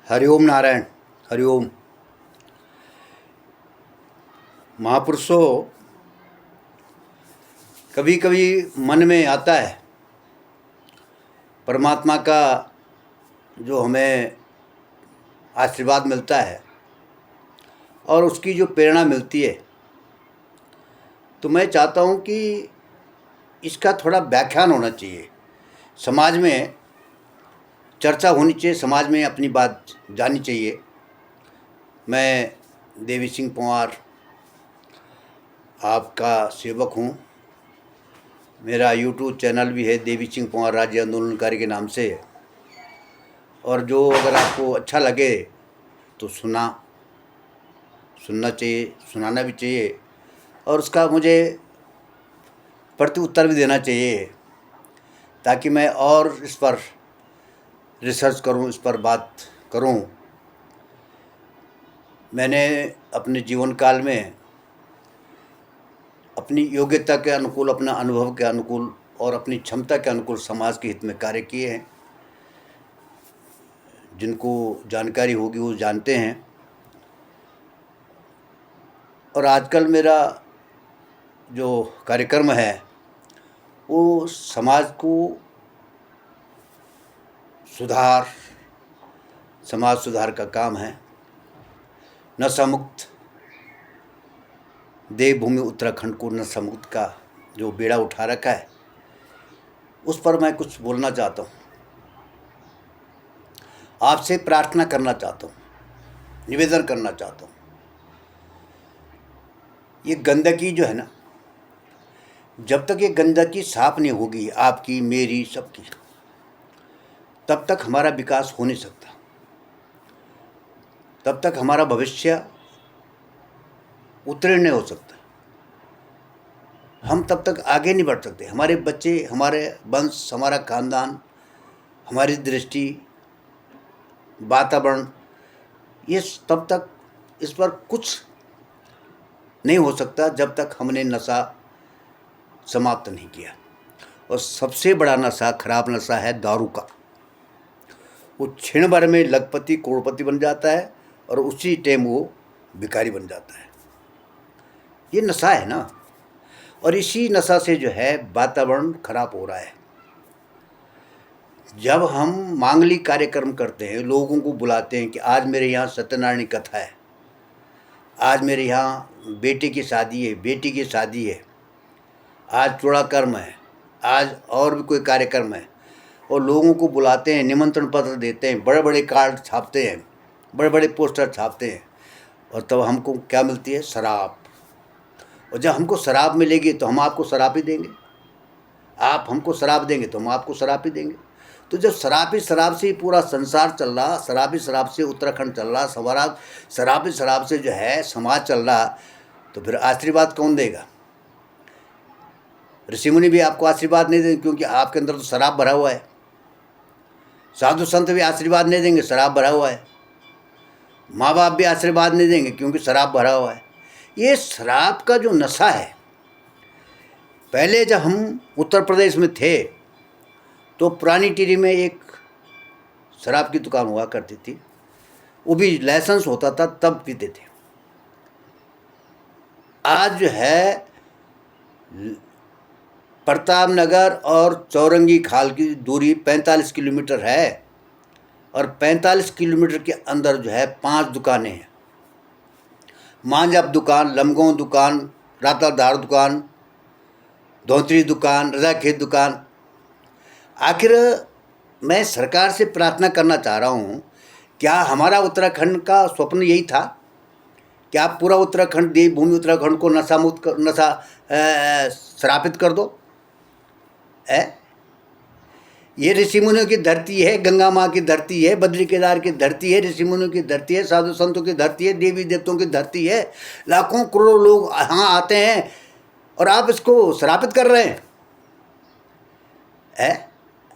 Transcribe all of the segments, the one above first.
हरिओम नारायण। हरिओम। महापुरुषों, कभी कभी मन में आता है परमात्मा का जो हमें आशीर्वाद मिलता है और उसकी जो प्रेरणा मिलती है, तो मैं चाहता हूँ कि इसका थोड़ा व्याख्यान होना चाहिए, समाज में चर्चा होनी चाहिए, समाज में अपनी बात जानी चाहिए। मैं देवी सिंह पंवार आपका सेवक हूँ। मेरा यूट्यूब चैनल भी है, देवी सिंह पंवार राज्य आंदोलनकारी के नाम से। और जो अगर आपको अच्छा लगे तो सुनना चाहिए, सुनाना भी चाहिए और उसका मुझे प्रति उत्तर भी देना चाहिए, ताकि मैं और इस पर रिसर्च करूं, इस पर बात करूं। मैंने अपने जीवन काल में अपनी योग्यता के अनुकूल, अपना अनुभव के अनुकूल और अपनी क्षमता के अनुकूल समाज के हित में कार्य किए हैं। जिनको जानकारी होगी वो जानते हैं। और आजकल मेरा जो कार्यक्रम है वो समाज सुधार का काम है। नशा मुक्त देवभूमि उत्तराखंड को नशा मुक्त का जो बेड़ा उठा रखा है, उस पर मैं कुछ बोलना चाहता हूँ। आपसे प्रार्थना करना चाहता हूँ, निवेदन करना चाहता हूँ। ये गंदगी जो है ना, जब तक ये गंदगी साफ नहीं होगी, आपकी, मेरी, सबकी, तब तक हमारा विकास हो नहीं सकता, तब तक हमारा भविष्य उत्तीर्ण नहीं हो सकता, हम तब तक आगे नहीं बढ़ सकते। हमारे बच्चे, हमारे वंश, हमारा खानदान, हमारी दृष्टि, वातावरण, ये तब तक इस पर कुछ नहीं हो सकता जब तक हमने नशा समाप्त नहीं किया। और सबसे बड़ा नशा, खराब नशा है दारू का। वो क्षण भर में लखपति करोड़पति बन जाता है और उसी टाइम वो भिखारी बन जाता है। ये नशा है ना। और इसी नशा से जो है वातावरण खराब हो रहा है। जब हम मांगलिक कार्यक्रम करते हैं, लोगों को बुलाते हैं कि आज मेरे यहाँ सत्यनारायण कथा है, आज मेरे यहाँ बेटे की शादी है, बेटी की शादी है, आज चूड़ा कर्म है, आज और भी कोई कार्यक्रम है, और लोगों को बुलाते हैं, निमंत्रण पत्र देते हैं, बड़े बड़े कार्ड छापते हैं, बड़े बड़े पोस्टर छापते हैं, और तब हमको क्या मिलती है? शराब। और जब हमको शराब मिलेगी तो हम आपको शराब ही देंगे, आप हमको शराब देंगे तो हम आपको शराब ही देंगे। तो जब शराब से ही पूरा संसार चल रहा, शराब से उत्तराखंड चल रहा, शराब से जो है समाज चल रहा, तो फिर आशीर्वाद कौन देगा? ऋषि मुनि भी आपको आशीर्वाद नहीं देंगे, क्योंकि आपके अंदर तो शराब भरा हुआ है। साधु संत भी आशीर्वाद नहीं देंगे, शराब भरा हुआ है। माँ बाप भी आशीर्वाद नहीं देंगे, क्योंकि शराब भरा हुआ है। ये शराब का जो नशा है, पहले जब हम उत्तर प्रदेश में थे तो पुरानी टिहरी में एक शराब की दुकान हुआ करती थी, वो भी लाइसेंस होता था, तब पीते थे। आज जो है प्रताप नगर और चौरंगी खाल की दूरी 45 किलोमीटर है, और 45 किलोमीटर के अंदर जो है 5 दुकानें हैं। मांझाप दुकान, लमगांव दुकान, राताधार दुकान, धोतरी दुकान, रजाखेत दुकान। आखिर मैं सरकार से प्रार्थना करना चाह रहा हूँ, क्या हमारा उत्तराखंड का स्वप्न यही था कि आप पूरा उत्तराखंड, देवभूमि उत्तराखंड को नशा श्रापित कर दो? ये ऋषि मुनियों की धरती है, गंगा माँ की धरती है, बद्री केदार की धरती है, ऋषि मुनियों की धरती है, साधु संतों की धरती है, देवी देवताओं की धरती है। लाखों करोड़ों लोग यहाँ आते हैं और आप इसको श्रापित कर रहे हैं।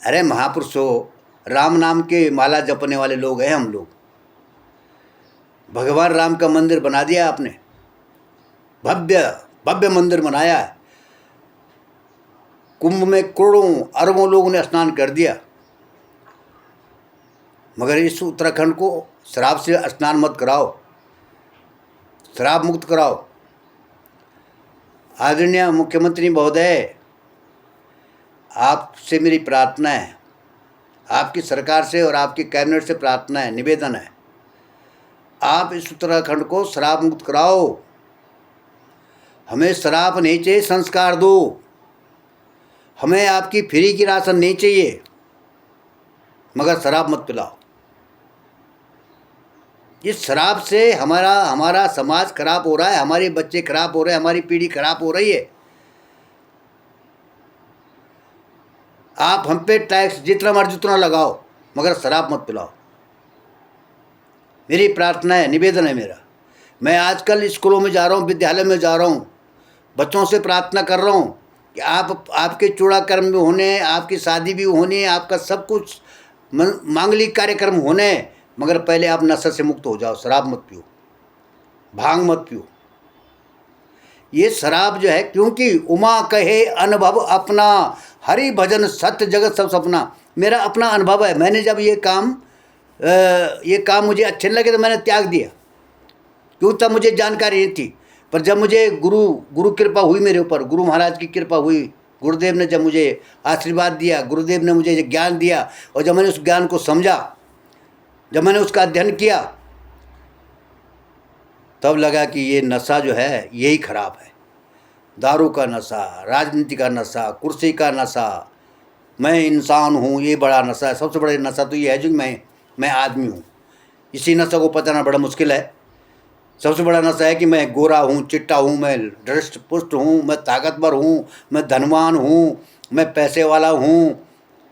अरे महापुरुषों, राम नाम के माला जपने वाले लोग हैं हम लोग। भगवान राम का मंदिर बना दिया आपने, भव्य भव्य मंदिर बनाया है। कुंभ में करोड़ों अरबों लोगों ने स्नान कर दिया। मगर इस उत्तराखंड को शराब से स्नान मत कराओ, शराब मुक्त कराओ। आदरणीय मुख्यमंत्री महोदय, आपसे मेरी प्रार्थना है, आपकी सरकार से और आपकी कैबिनेट से प्रार्थना है, निवेदन है, आप इस उत्तराखंड को शराब मुक्त कराओ। हमें शराब नहीं चाहिए, संस्कार दो। हमें आपकी फ्री की राशन नहीं चाहिए, मगर शराब मत पिलाओ। इस शराब से हमारा समाज खराब हो रहा है, हमारे बच्चे खराब हो रहे हैं, हमारी पीढ़ी खराब हो रही है। आप हम पे टैक्स जितना मर्जी उतना लगाओ, मगर शराब मत पिलाओ। मेरी प्रार्थना है, निवेदन है मेरा। मैं आजकल स्कूलों में जा रहा हूँ, विद्यालय में जा रहा हूँ, बच्चों से प्रार्थना कर रहा हूँ कि आपके चूड़ाकर्म भी होने, आपकी शादी भी होनी, आपका सब कुछ मांगलिक कार्यक्रम होने, मगर पहले आप नशा से मुक्त हो जाओ। शराब मत पियो, भांग मत पियो। ये शराब जो है, क्योंकि उमा कहे अनुभव अपना, हरि भजन सत्य जगत सब सपना। मेरा अपना अनुभव है। मैंने जब ये काम मुझे अच्छे लगे तो मैंने त्याग दिया, क्यों, तब मुझे जानकारी नहीं थी। पर जब मुझे गुरु कृपा हुई मेरे ऊपर, गुरु महाराज की कृपा हुई, गुरुदेव ने जब मुझे आशीर्वाद दिया, गुरुदेव ने मुझे ज्ञान दिया, और जब मैंने उस ज्ञान को समझा, जब मैंने उसका अध्ययन किया, तब लगा कि ये नशा जो है यही खराब है। दारू का नशा, राजनीति का नशा, कुर्सी का नशा, मैं इंसान हूँ, ये बड़ा नशा है। सबसे बड़ा नशा तो ये है जो मैं आदमी हूँ। इसी नशा को पचाना बड़ा मुश्किल है। सबसे बड़ा नशा है कि मैं गोरा हूँ, चिट्टा हूँ, मैं दृष्ट पुष्ट हूँ, मैं ताकतवर हूँ, मैं धनवान हूँ, मैं पैसे वाला हूँ,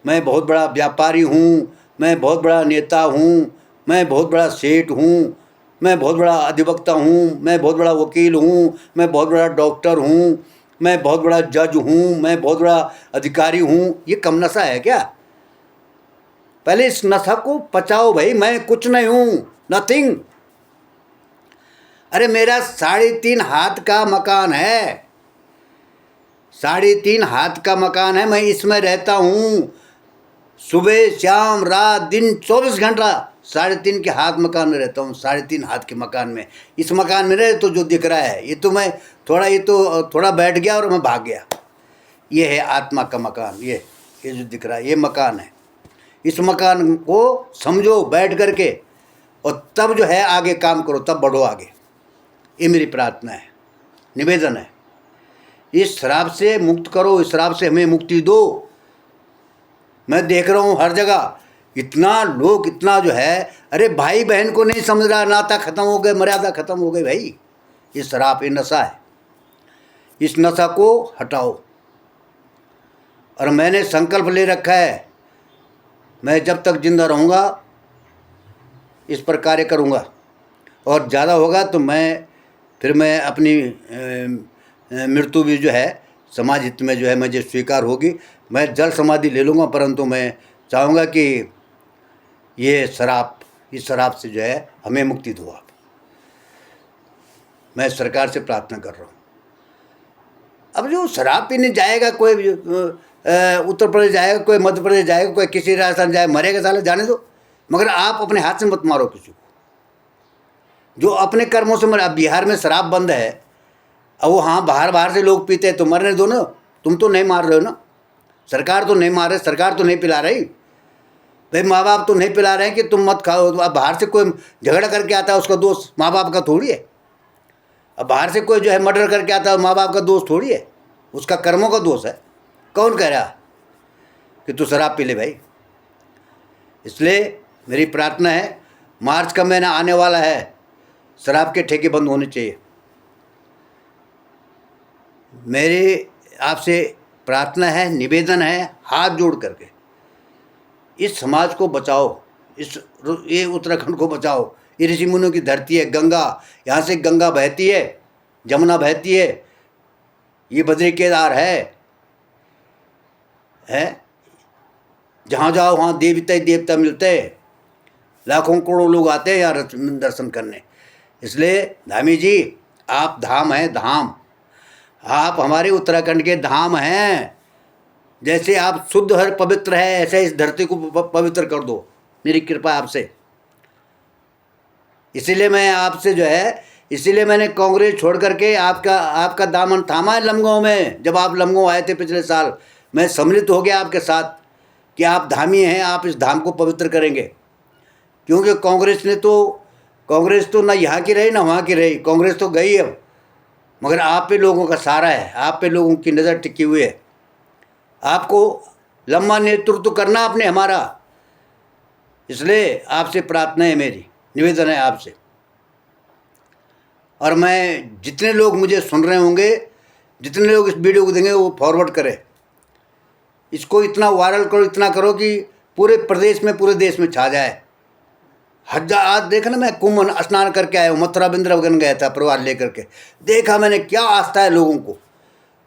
मैं बहुत बड़ा व्यापारी हूँ, मैं बहुत बड़ा नेता हूँ, मैं बहुत बड़ा सेठ हूँ, मैं बहुत बड़ा अधिवक्ता हूँ, मैं बहुत बड़ा वकील हूँ, मैं बहुत बड़ा डॉक्टर हूँ, मैं बहुत बड़ा जज हूँ, मैं बहुत बड़ा अधिकारी हूँ। ये कम नशा है क्या? पहले इस नशा को पचाओ भाई। मैं कुछ नहीं हूँ, नथिंग। अरे मेरा 3.5 हाथ का मकान है, 3.5 हाथ का मकान है, मैं इसमें रहता हूँ। सुबह शाम रात दिन 24 घंटा 3.5 के हाथ मकान में रहता हूँ। 3.5 हाथ के मकान में, इस मकान में रहे तो जो दिख रहा है, ये तो थोड़ा बैठ गया और मैं भाग गया। ये है आत्मा का मकान। ये जो दिख रहा है ये मकान है। इस मकान को समझो बैठ करके, और तब जो है आगे काम करो, तब बढ़ो आगे। ये मेरी प्रार्थना है, निवेदन है। इस शराब से मुक्त करो, इस शराब से हमें मुक्ति दो। मैं देख रहा हूँ हर जगह इतना लोग, इतना जो है, अरे भाई बहन को नहीं समझ रहा, नाता खत्म हो गए, मर्यादा खत्म हो गई भाई। ये शराब, ये नशा है, इस नशा को हटाओ। और मैंने संकल्प ले रखा है, मैं जब तक जिंदा रहूँगा इस पर कार्य करूँगा, और ज़्यादा होगा तो फिर मैं अपनी मृत्यु भी जो है समाज हित में जो है मुझे स्वीकार होगी। मैं जल समाधि ले लूँगा, परंतु मैं चाहूँगा कि इस शराब से जो है हमें मुक्ति दो आप। मैं सरकार से प्रार्थना कर रहा हूँ। अब जो शराब पीने जाएगा, कोई उत्तर प्रदेश जाएगा, कोई मध्य प्रदेश जाएगा, कोई किसी राजस्थान जाएगा, मरेगा साला, जाने दो। मगर आप अपने हाथ से मत मारो किसी को, जो अपने कर्मों से मरे। बिहार में शराब बंद है, अब वो हाँ बाहर से लोग पीते हैं तो मरने दो ना। तुम तो नहीं मार रहे हो ना, सरकार तो नहीं मार रही, सरकार तो नहीं पिला रही भाई, माँ बाप तो नहीं पिला रहे हैं कि तुम मत खाओ। अब बाहर से कोई झगड़ा करके आता है, उसका दोष माँ बाप का थोड़ी है। अब बाहर से कोई जो है मर्डर करके आता है, माँ बाप का दोष थोड़ी है, उसका कर्मों का दोष है। कौन कह रहा कि तू शराब पी ले भाई? इसलिए मेरी प्रार्थना है, मार्च का महीना आने वाला है, शराब के ठेके बंद होने चाहिए। मेरी आपसे प्रार्थना है, निवेदन है, हाथ जोड़ करके इस समाज को बचाओ, ये उत्तराखंड को बचाओ। ये ऋषि मुनियों की धरती है, गंगा, यहाँ से गंगा बहती है, जमुना बहती है, ये बद्री केदार है। जहाँ जाओ वहाँ देवता मिलते हैं, लाखों करोड़ों लोग आते हैं यहाँ दर्शन करने। इसलिए धामी जी, आप धाम हैं, धाम। आप हमारे उत्तराखंड के धाम हैं। जैसे आप शुद्ध हर पवित्र है, ऐसे इस धरती को पवित्र कर दो। मेरी कृपा आपसे। इसीलिए मैं आपसे जो है, इसीलिए मैंने कांग्रेस छोड़ करके आपका दामन थामा है लमगांव में। जब आप लमगांव आए थे पिछले साल, मैं सम्मिलित हो गया आपके साथ कि आप धामी हैं, आप इस धाम को पवित्र करेंगे। क्योंकि कांग्रेस तो ना यहाँ की रही ना वहाँ की रही, कांग्रेस तो गई अब, मगर आप पे लोगों का सहारा है, आप पे लोगों की नज़र टिकी हुई है। आपको लंबा नेतृत्व करना आपने हमारा, इसलिए आपसे प्रार्थना है, मेरी निवेदन है आपसे। और मैं, जितने लोग मुझे सुन रहे होंगे, जितने लोग इस वीडियो को देंगे, वो फॉरवर्ड करें, इसको इतना वायरल करो, इतना करो कि पूरे प्रदेश में, पूरे देश में छा जाए। आज देखा ना, मैं कुंभ स्नान करके आया हूँ, मथुरा वृंदावन गया था परिवार लेकर के, देखा मैंने क्या आस्था है लोगों को।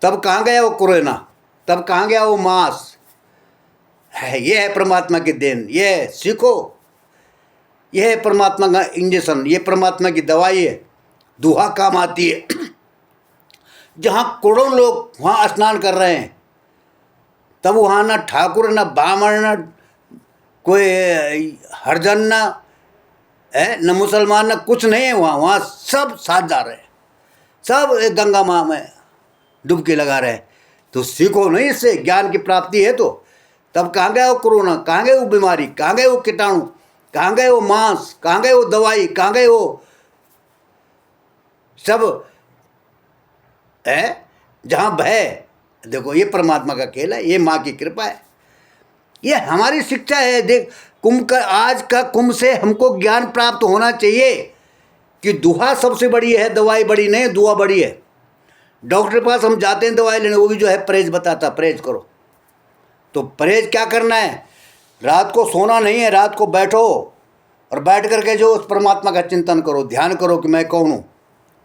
तब कहाँ गया वो कोरोना, तब कहाँ गया वो मांस है। ये है परमात्मा की देन, ये है, सीखो, ये है परमात्मा का इंजेक्शन, ये परमात्मा की दवाई है, दुआ काम आती है। जहाँ करोड़ों लोग वहाँ स्नान कर रहे हैं, तब वहाँ ना ठाकुर, ना ब्राह्मण, ना कोई हरिजन, ना है न मुसलमान, ना कुछ नहीं है वहाँ सब साथ जा रहे हैं, सब एक गंगा माँ में डुबकी लगा रहे हैं। तो सीखो नहीं, इससे ज्ञान की प्राप्ति है। तो तब कहाँ गया वो कोरोना, कहाँ गए वो बीमारी, कहाँ गए वो कीटाणु, कहाँ गए वो मांस, कहाँ गए वो दवाई, कहाँ गए वो सब है। जहाँ भय, देखो ये परमात्मा का खेल है, ये माँ की कृपा है, ये हमारी शिक्षा है। देख, कुंभ का, आज का कुंभ से हमको ज्ञान प्राप्त होना चाहिए कि दुआ सबसे बड़ी है, दवाई बड़ी नहीं, दुआ बड़ी है। डॉक्टर के पास हम जाते हैं दवाई लेने, वो भी जो है परहेज बताता, परहेज करो। तो परहेज क्या करना है, रात को सोना नहीं है, रात को बैठो और बैठ करके जो उस परमात्मा का चिंतन करो, ध्यान करो कि मैं कौन हूँ।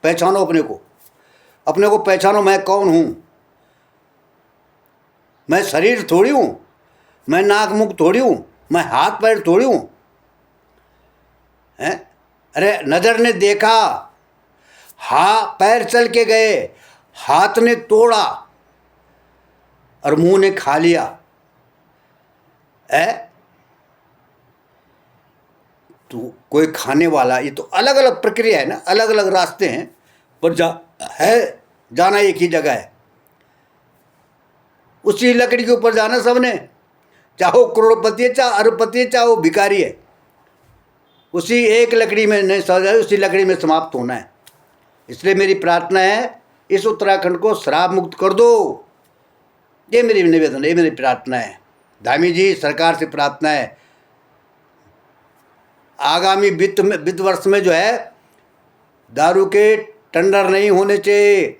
पहचानो अपने को पहचानो, मैं कौन हूँ। मैं शरीर थोड़ी हूँ, मैं नाक मुख थोड़ी हूँ, मैं हाथ पैर थोड़ी हूँ, हैं। अरे नज़र ने देखा, पैर चल के गए, हाथ ने तोड़ा और मुंह ने खा लिया, है। तो कोई खाने वाला, ये तो अलग अलग प्रक्रिया है ना, अलग अलग रास्ते हैं, पर जाना एक ही जगह है। उसी लकड़ी के ऊपर जाना सबने, चाहे वो करोड़पति है, चाहे अरबपति है, चाहे वो भिखारी है, उसी एक लकड़ी में नहीं सजा, उसी लकड़ी में समाप्त होना है। इसलिए मेरी प्रार्थना है, इस उत्तराखंड को शराब मुक्त कर दो, ये मेरी निवेदन है, ये मेरी प्रार्थना है। धामी जी, सरकार से प्रार्थना है, आगामी वित्त वर्ष में जो है दारू के टेंडर नहीं होने चाहिए।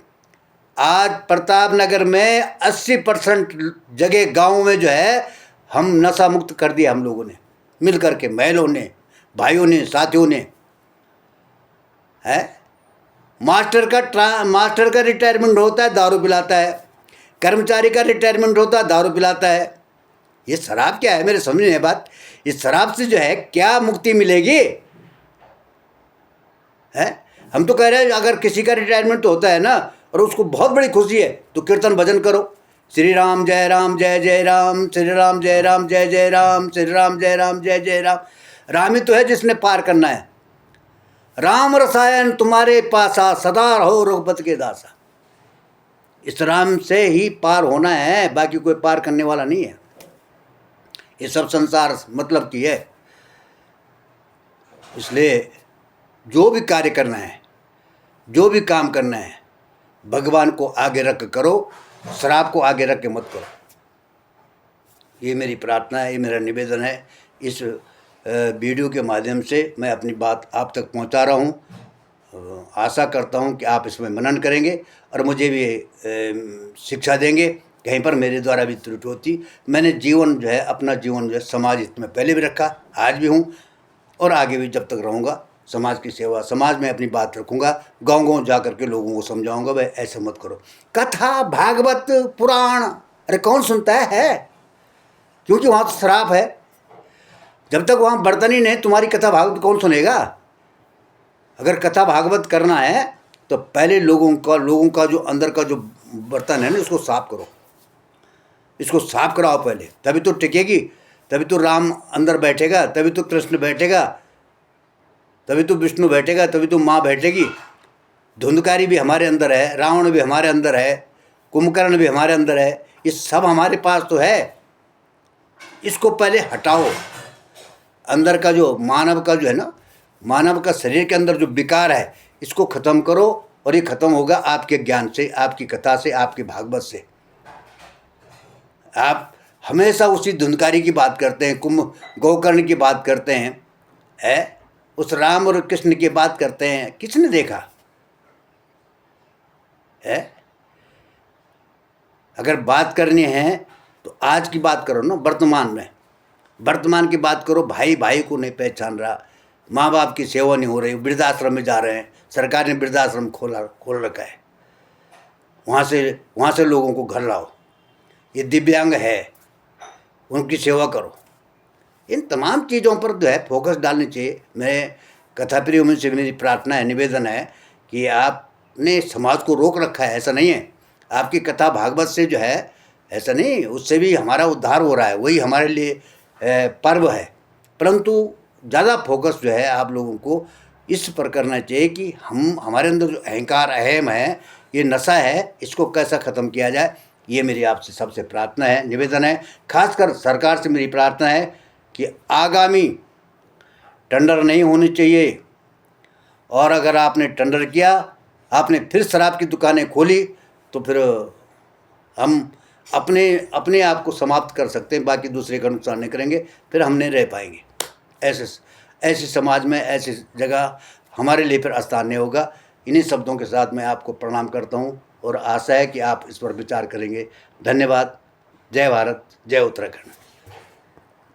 आज प्रतापनगर में 80% जगह गाँव में जो है हम नशा मुक्त कर दिया, हम लोगों ने मिल करके, महिलाओं ने, भाइयों ने, साथियों ने, है। मास्टर का रिटायरमेंट होता है, दारू पिलाता है। कर्मचारी का रिटायरमेंट होता है, दारू पिलाता है। ये शराब क्या है, मेरे समझ में बात। इस शराब से जो है क्या मुक्ति मिलेगी, है। हम तो कह रहे हैं, अगर किसी का रिटायरमेंट होता है ना और उसको बहुत बड़ी खुशी है, तो कीर्तन भजन करो, श्री राम जय राम जय जय राम, श्री राम जय राम जय जय राम, श्री राम जय राम जय जय राम। राम ही तो है जिसने पार करना है। राम रसायन तुम्हारे पासा, सदा रहो रघुपति के दासा। इस राम से ही पार होना है, बाकी कोई पार करने वाला नहीं है। ये सब संसार मतलब की है। इसलिए जो भी कार्य करना है, जो भी काम करना है, भगवान को आगे रख करो, शराब को आगे रख के मत करो। ये मेरी प्रार्थना है, ये मेरा निवेदन है। इस वीडियो के माध्यम से मैं अपनी बात आप तक पहुंचा रहा हूं। आशा करता हूं कि आप इसमें मनन करेंगे और मुझे भी शिक्षा देंगे। कहीं पर मेरे द्वारा भी त्रुटि होती, मैंने जीवन जो है, अपना जीवन जो है समाज हित में पहले भी रखा, आज भी हूँ और आगे भी जब तक रहूँगा समाज की सेवा, समाज में अपनी बात रखूँगा। गांव-गांव जा कर के लोगों को समझाऊँगा, भाई ऐसे मत करो। कथा, भागवत, पुराण, अरे कौन सुनता है? क्योंकि वहाँ तो श्राप है। जब तक वहाँ बर्तन ही नहीं, तुम्हारी कथा भागवत कौन सुनेगा? अगर कथा भागवत करना है तो पहले लोगों का जो अंदर का जो बर्तन है ना, उसको साफ करो, इसको साफ कराओ पहले, तभी तो टिकेगी, तभी तो राम अंदर बैठेगा, तभी तो कृष्ण बैठेगा, तभी तो विष्णु बैठेगा, तभी तो माँ बैठेगी। धुंधकारी भी हमारे अंदर है, रावण भी हमारे अंदर है, कुंभकर्ण भी हमारे अंदर है, ये सब हमारे पास तो है। इसको पहले हटाओ। अंदर का जो मानव का जो है ना, मानव का शरीर के अंदर जो विकार है, इसको ख़त्म करो, और ये ख़त्म होगा आपके ज्ञान से, आपकी कथा से, आपके भागवत से। आप हमेशा उसी धुंधकारी की बात करते हैं, गोकर्ण की बात करते हैं, उस राम और कृष्ण की बात करते हैं। किसने देखा है? अगर बात करनी है तो आज की बात करो ना, वर्तमान में, वर्तमान की बात करो। भाई भाई को नहीं पहचान रहा, माँ बाप की सेवा नहीं हो रही, वृद्धाश्रम में जा रहे हैं, सरकार ने वृद्धाश्रम खोल रखा है, वहाँ से लोगों को घर लाओ। ये दिव्यांग है, उनकी सेवा करो। इन तमाम चीज़ों पर जो है फोकस डालनी चाहिए। मेरे कथा प्रियों से मेरी प्रार्थना है, निवेदन है कि आपने समाज को रोक रखा है, ऐसा नहीं है। आपकी कथा भागवत से जो है, ऐसा नहीं, उससे भी हमारा उद्धार हो रहा है, वही हमारे लिए पर्व है। परंतु ज़्यादा फोकस जो है आप लोगों को इस पर करना चाहिए कि हमारे अंदर जो अहंकार, अहम है, ये नशा है, इसको कैसा ख़त्म किया जाए। ये मेरी आपसे सबसे प्रार्थना है, निवेदन है। खासकर सरकार से मेरी प्रार्थना है कि आगामी टेंडर नहीं होने चाहिए, और अगर आपने टेंडर किया, आपने फिर शराब की दुकानें खोली, तो फिर हम अपने आप को समाप्त कर सकते हैं, बाकी दूसरे का नुकसान नहीं करेंगे, फिर हम नहीं रह पाएंगे। ऐसे समाज में, ऐसी जगह हमारे लिए फिर स्थान नहीं होगा। इन्हीं शब्दों के साथ मैं आपको प्रणाम करता हूँ, और आशा है कि आप इस पर विचार करेंगे। धन्यवाद। जय भारत, जय उत्तराखंड।